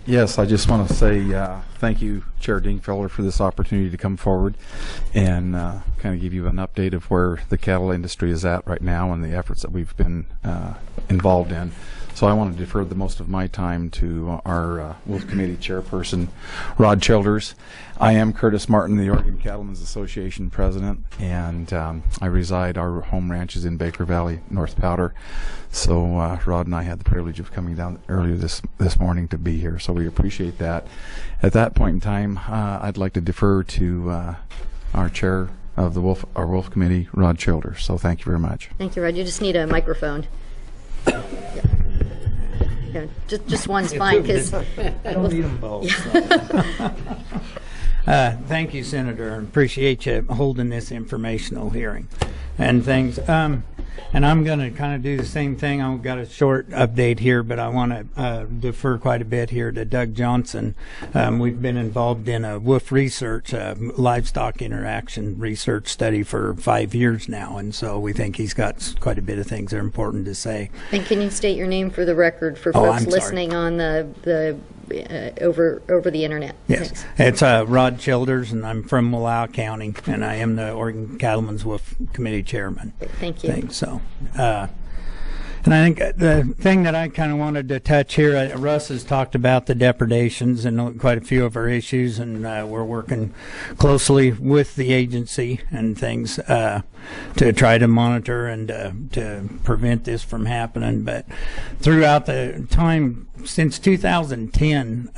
Yes, I just want to say thank you, Chair Dingfelder, for this opportunity to come forward and kind of give you an update of where the cattle industry is at right now and the efforts that we've been involved in. So I want to defer the most of my time to our Wolf Committee Chairperson, Rod Childers. I am Curtis Martin, the Oregon Cattlemen's Association President, and I reside, our home ranch is in Baker Valley, North Powder. So Rod and I had the privilege of coming down earlier this morning to be here, so we appreciate that. At that point in time, I'd like to defer to our chair of our Wolf Committee, Rod Childers. So thank you very much. Thank you, Rod. You just need a microphone. Yeah, just one's fine, because I don't need them both. Thank you, Senator. I appreciate you holding this informational hearing and things. And I'm going to kind of do the same thing. I've got a short update here, but I want to defer quite a bit here to Doug Johnson. We've been involved in a wolf research, livestock interaction research study for 5 years now, and so we think he's got quite a bit of things that are important to say. And can you state your name for the record for folks listening on the over the internet? Yes, it's Rod Childers, and I'm from Wallowa County, and I am the Oregon Cattlemen's Wolf Committee Chairman. Thank you. So, and I think the thing that I kind of wanted to touch here, Russ has talked about the depredations and quite a few of our issues, and we're working closely with the agency and things to try to monitor and to prevent this from happening. But throughout the time since 2010,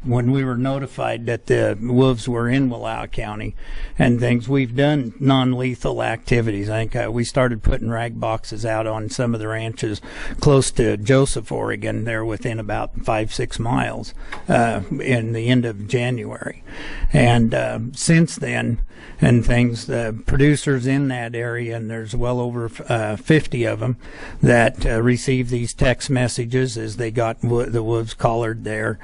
when we were notified that the wolves were in Wallowa County and things, we've done non-lethal activities. I think we started putting rag boxes out on some of the ranches close to Joseph, Oregon. They're within about 5-6 miles in the end of January. And since then, and things, the producers in that area, and there's well over 50 of them, that receive these text messages as they got the wolves collared there.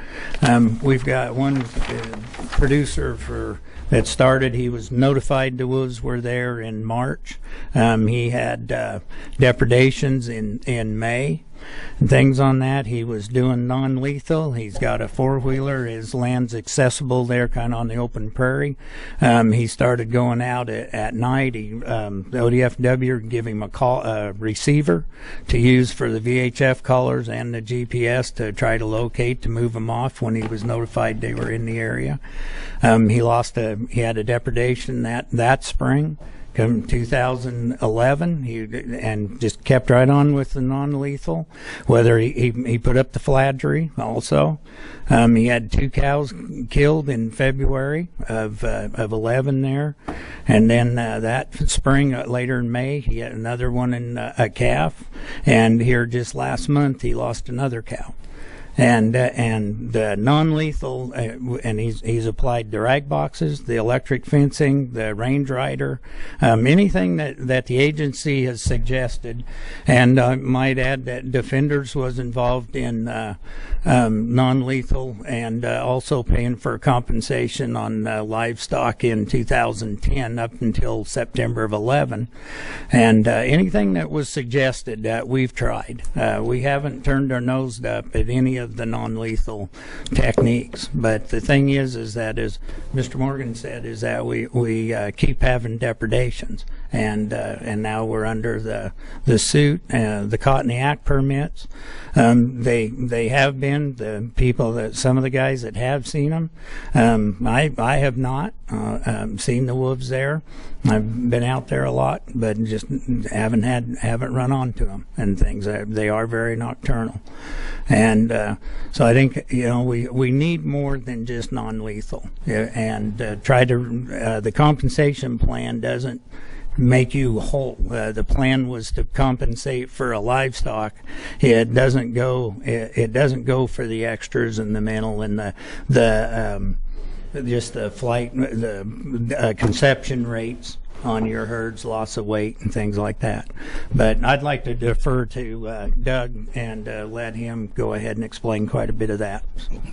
We've got one producer that started, he was notified the wolves were there in March. He had depredations in May. And things on that. He was doing non-lethal. He's got a four-wheeler. His land's accessible there, kind of on the open prairie. He started going out at night. The ODFW gave him a receiver to use for the VHF collars and the GPS to try to locate, to move them off when he was notified they were in the area. He had a depredation that spring. Come 2011, and just kept right on with the non-lethal. Whether he put up the fladry also. He had 2 cows killed in February of 11 there, and then that spring, later in May, he had another one in a calf, and here just last month he lost another cow. And the non-lethal, and he's applied the rag boxes, the electric fencing, the range rider, anything that the agency has suggested. And I might add that Defenders was involved in non-lethal, and also paying for compensation on livestock in 2010 up until September of 11. And anything that was suggested, we've tried. We haven't turned our nose up at any of the non-lethal techniques. But the thing is that, as Mr. Morgan said, is that we keep having depredations. And now we're under the suit, the Cottony Act permits. They have been the people some of the guys that have seen them. I have not seen the wolves there. I've been out there a lot, but just haven't run onto them and things. They are very nocturnal, and so I think we need more than just non-lethal, and try to the compensation plan doesn't make you whole. The plan was to compensate for a livestock. It doesn't go for the extras and the mental and the just the flight, the conception rates on your herds, loss of weight and things like that. But I'd like to defer to Doug and let him go ahead and explain quite a bit of that.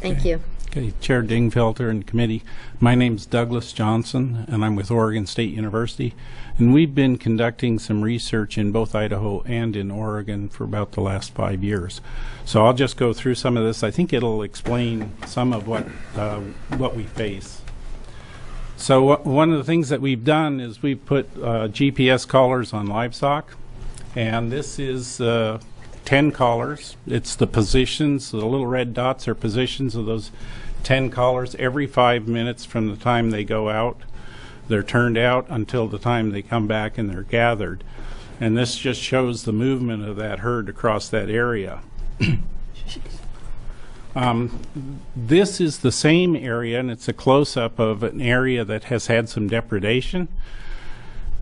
Thank you. Okay, Chair Dingfelter and committee. My name's Douglas Johnson, and I'm with Oregon State University. And we've been conducting some research in both Idaho and in Oregon for about the last 5 years. So I'll just go through some of this. I think it'll explain some of what we face. So one of the things that we've done is we've put GPS collars on livestock, and this is 10 collars. It's the positions. The little red dots are positions of those 10 collars. Every 5 minutes from the time they go out, they're turned out until the time they come back and they're gathered. And this just shows the movement of that herd across that area. This is the same area, and it's a close-up of an area that has had some depredation.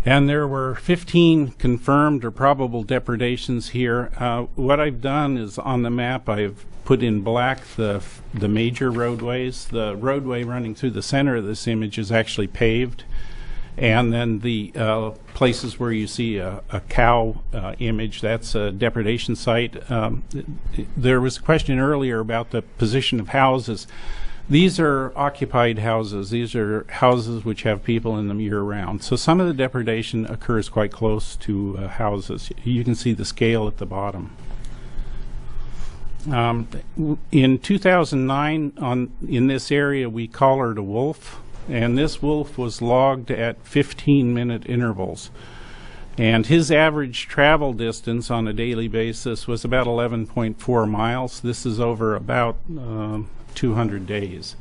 And there were 15 confirmed or probable depredations here. What I've done is on the map I've put in black the major roadways. The roadway running through the center of this image is actually paved. And then the places where you see a cow image, that's a depredation site. There was a question earlier about the position of houses. These are occupied houses. These are houses which have people in them year-round. So some of the depredation occurs quite close to houses. You can see the scale at the bottom. In 2009, in this area, we collared a wolf, and this wolf was logged at 15-minute intervals. And his average travel distance on a daily basis was about 11.4 miles. This is over about 200 days.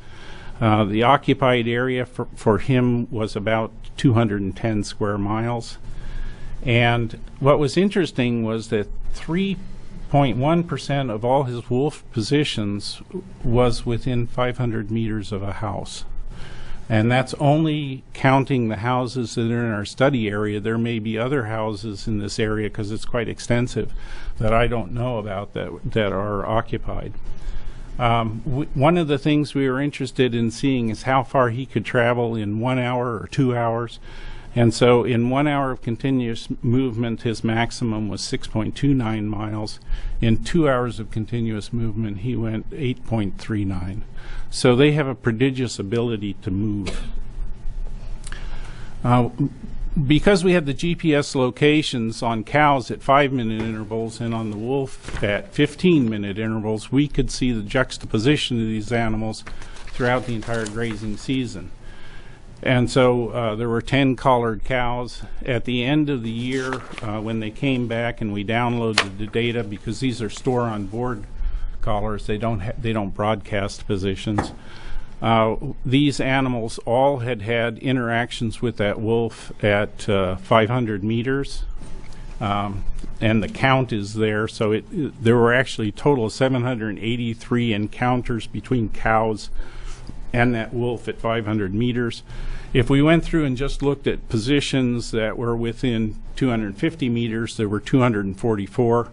The occupied area for him was about 210 square miles. And what was interesting was that 3.1% of all his wolf positions was within 500 meters of a house. And that's only counting the houses that are in our study area. There may be other houses in this area, because it's quite extensive, that I don't know about that are occupied. One of the things we were interested in seeing is how far he could travel in 1 hour or 2 hours. And so in 1 hour of continuous movement, his maximum was 6.29 miles. In 2 hours of continuous movement, he went 8.39. So they have a prodigious ability to move. Because we had the GPS locations on cows at 5-minute intervals and on the wolf at 15-minute intervals, we could see the juxtaposition of these animals throughout the entire grazing season. And so there were 10 collared cows. At the end of the year, when they came back and we downloaded the data, because these are store-on-board collars, they don't broadcast positions. These animals all had interactions with that wolf at 500 meters, and the count is there. So there were actually a total of 783 encounters between cows and that wolf at 500 meters. If we went through and just looked at positions that were within 250 meters, there were 244.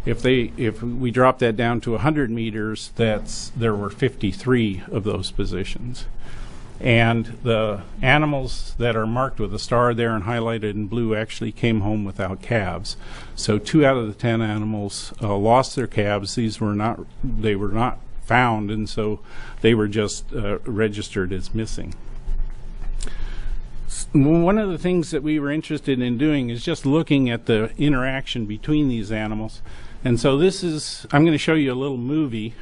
If we drop that down to 100 meters, there were 53 of those positions. And the animals that are marked with a star there and highlighted in blue actually came home without calves. So 2 out of the 10 animals lost their calves. They were not found, and so they were just registered as missing. One of the things that we were interested in doing is just looking at the interaction between these animals. And so I'm going to show you a little movie,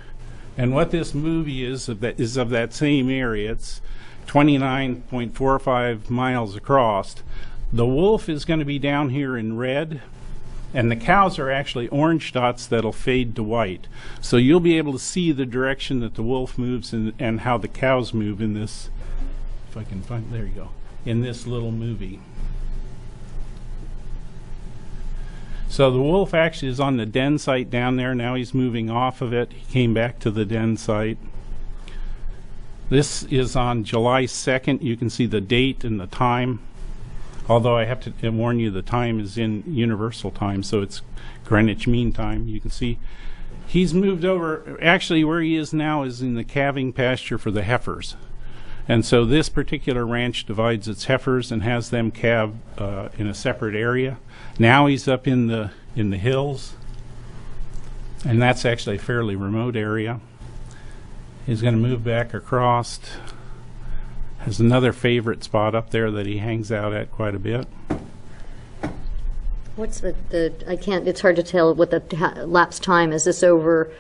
and what this movie is of that same area. It's 29.45 miles across. The wolf is going to be down here in red, and the cows are actually orange dots that'll fade to white. So you'll be able to see the direction that the wolf moves and how the cows move in this, if I can find, there you go, in this little movie. So the wolf actually is on the den site down there. Now he's moving off of it. He came back to the den site. This is on July 2nd. You can see the date and the time. Although I have to warn you, the time is in universal time, so it's Greenwich Mean Time. You can see he's moved over. Actually, where he is now is in the calving pasture for the heifers. And so this particular ranch divides its heifers and has them calve in a separate area. Now he's up in the hills, and that's actually a fairly remote area. He's going to move back across. Has another favorite spot up there that he hangs out at quite a bit. What's I can't, it's hard to tell what the lapse time is. This over?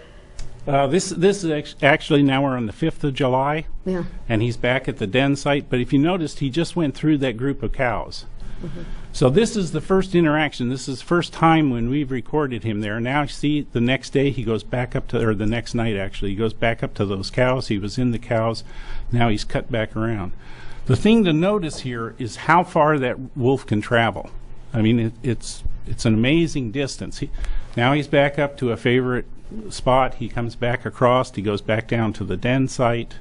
This is actually, now we're on the 5th of July. Yeah. And he's back at the den site. But if you noticed, he just went through that group of cows. Mm-hmm. So this is the first interaction. This is the first time when we've recorded him there. Now, see, the next day he goes back up to, or the next night actually, he goes back up to those cows. He was in the cows. Now he's cut back around. The thing to notice here is how far that wolf can travel. I mean, it's an amazing distance. Now he's back up to a favorite spot. He comes back across. He goes back down to the den site.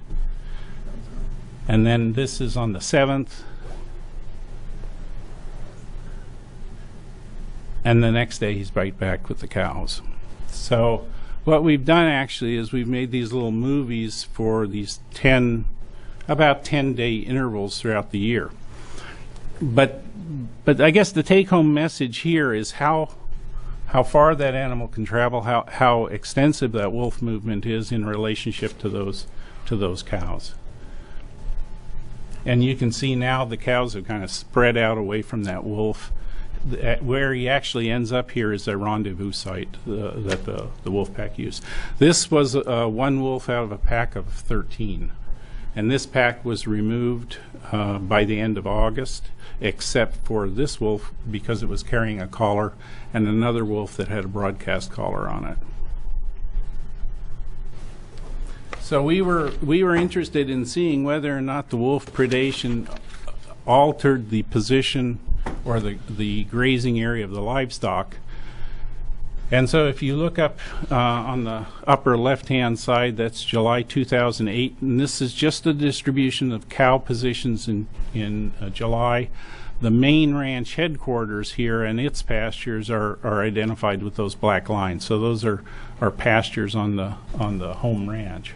And then this is on the 7th. And the next day he's right back with the cows. So what we've done actually is we've made these little movies for these about 10-day intervals throughout the year. But I guess the take-home message here is how far that animal can travel, how extensive that wolf movement is in relationship to those cows. And you can see now the cows have kind of spread out away from that wolf. Where he actually ends up here is a rendezvous site that the wolf pack used. This was one wolf out of a pack of 13. And this pack was removed by the end of August, except for this wolf because it was carrying a collar, and another wolf that had a broadcast collar on it. So we were interested in seeing whether or not the wolf predation altered the position or the grazing area of the livestock. And so if you look up on the upper left-hand side, that's July 2008, and this is just the distribution of cow positions in July. The main ranch headquarters here and its pastures are identified with those black lines. So those are pastures on the home ranch.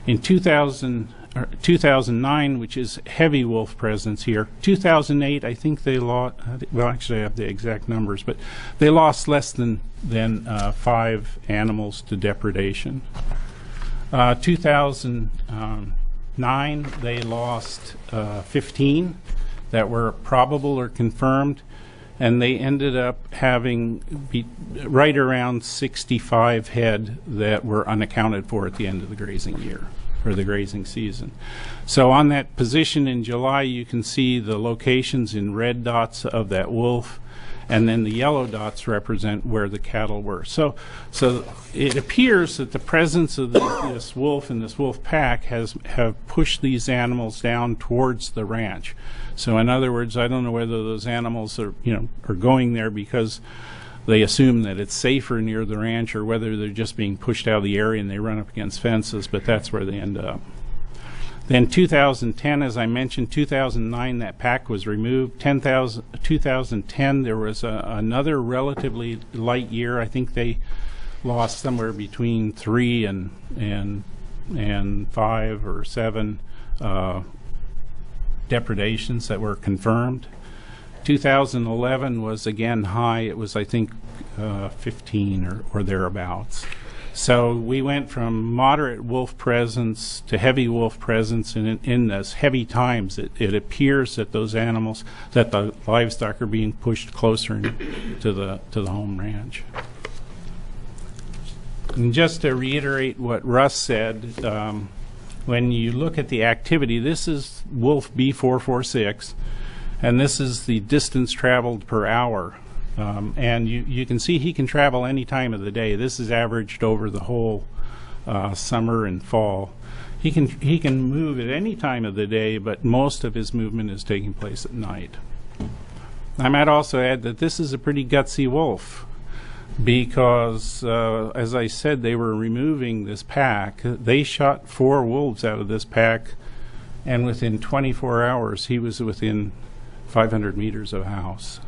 In 2009, which is heavy wolf presence here. 2008, I think they lost, well, actually I have the exact numbers, but they lost less than 5 animals to depredation. 2009, they lost 15 that were probable or confirmed, and they ended up having right around 65 head that were unaccounted for at the end of the grazing year, or the grazing season. So on that position in July, you can see the locations in red dots of that wolf, and then the yellow dots represent where the cattle were. So it appears that the presence of this wolf and this wolf pack have pushed these animals down towards the ranch. So in other words, I don't know whether those animals are going there because they assume that it's safer near the ranch, or whether they're just being pushed out of the area and they run up against fences, but that's where they end up. Then 2010, as I mentioned, 2009, that pack was removed. 2010, there was another relatively light year. I think they lost somewhere between 3 and 5 or 7 depredations that were confirmed. 2011 was again high. It was, I think, 15 or thereabouts. So we went from moderate wolf presence to heavy wolf presence, and in those heavy times, it appears that those animals, that the livestock are being pushed closer to the home ranch. And just to reiterate what Russ said, when you look at the activity, this is wolf B446. And this is the distance traveled per hour. And you can see he can travel any time of the day. This is averaged over the whole summer and fall. He can move at any time of the day, but most of his movement is taking place at night. I might also add that this is a pretty gutsy wolf because, as I said, they were removing this pack. They shot 4 wolves out of this pack, and within 24 hours he was within 500 meters of a house.